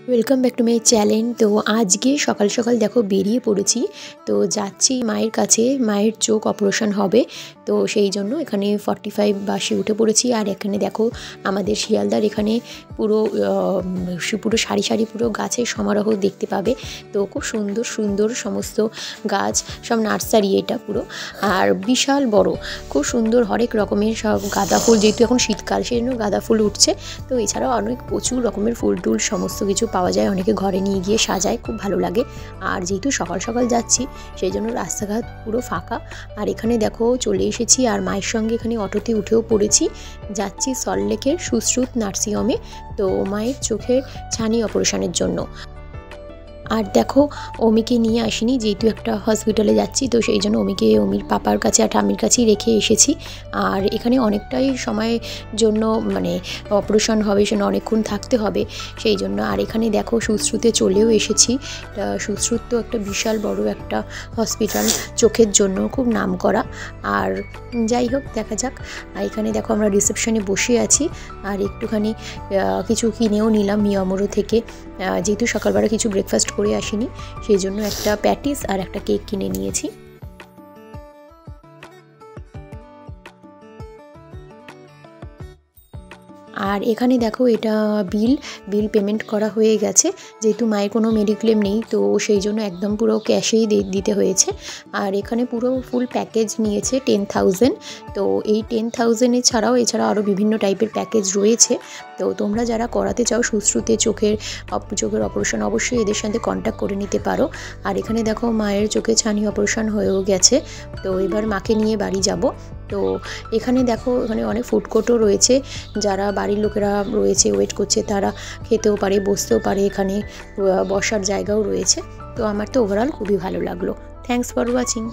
Welcome back to my channel. তো আজকে সকাল সকাল দেখো বেরিয়ে পড়েছি। তো যাচ্ছি মায়ের কাছে, মায়ের চোখ অপারেশন হবে। তো সেই জন্য এখানে 45 বাসে উঠে পড়েছি। আর এখানে দেখো আমাদের শিয়ালদার এখানে পুরো পুরো সারি সারি পুরো গাছের সমারোহ দেখতে পাবে। তো খুব সুন্দর সুন্দর সমস্ত গাছ, সব নার্সারি এটা পুরো। আর বিশাল বড়, খুব সুন্দর হরেক রকমের সব গাঁদা ফুল, যেহেতু এখন শীতকাল সেই জন্য গাঁদা ফুল উঠছে। তো এছাড়াও অনেক প্রচুর রকমের ফুল টুল সমস্ত কিছু পাওয়া যায়, অনেকে ঘরে নিয়ে গিয়ে সাজায়, খুব ভালো লাগে। আর যেহেতু সকাল সকাল যাচ্ছি সেই জন্য রাস্তাঘাট পুরো ফাঁকা। আর এখানে দেখো চলে এসেছি, আর মায়ের সঙ্গে এখানে অটোতে উঠেও পড়েছি। যাচ্ছি সল্টলেকের সুশ্রুত নার্সিংহোমে, তো মায়ের চোখের ছানি অপারেশনের জন্য। আর দেখো অমিকে নিয়ে আসিনি, যেহেতু একটা হসপিটালে যাচ্ছি, তো সেই জন্য অমির পাপার কাছে আর ঠাম্মির কাছেই রেখে এসেছি। আর এখানে অনেকটাই সময়ের জন্য মানে অপারেশন হবে, সেজন্য অনেকক্ষণ থাকতে হবে সেই জন্য। আর এখানে দেখো সুশ্রুতে চলেও এসেছি। সুশ্রুত তো একটা বিশাল বড় একটা হসপিটাল, চোখের জন্য খুব নামকরা। আর যাই হোক, দেখা যাক। আর এখানে দেখো আমরা রিসেপশনে বসে আছি, আর একটুখানি কিছু কিনেও নিলাম মিয়ামোড়ো থেকে, যেহেতু সকালবেলা কিছু ব্রেকফাস্ট করে আসিনি সেই জন্য একটা প্যাটিস আর একটা কেক কিনে নিয়েছি। আর এখানে দেখো এটা বিল পেমেন্ট করা হয়ে গেছে, যেহেতু মায়ের কোনো মেডিক্লেম নেই, তো সেই জন্য একদম পুরো ক্যাশেই দিতে হয়েছে। আর এখানে পুরো ফুল প্যাকেজ নিয়েছে 10,000। তো এই 10,000 এছাড়াও আরও বিভিন্ন টাইপের প্যাকেজ রয়েছে। তো তোমরা যারা করাতে চাও সুশ্রুতে চোখের অপারেশন, অবশ্যই এদের সাথে কন্ট্যাক্ট করে নিতে পারো। আর এখানে দেখো মায়ের চোখে ছানি অপারেশন হয়েও গেছে। তো এবার মাকে নিয়ে বাড়ি যাব। তো এখানে দেখো এখানে অনেক ফুড কোর্টও রয়েছে, যারা বাড়ির লোকেরা রয়েছে ওয়েট করছে তারা খেতেও পারে, বসতেও পারে, এখানে বসার জায়গাও রয়েছে। তো আমার তো ওভারঅল খুবই ভালো লাগলো। Thanks for watching.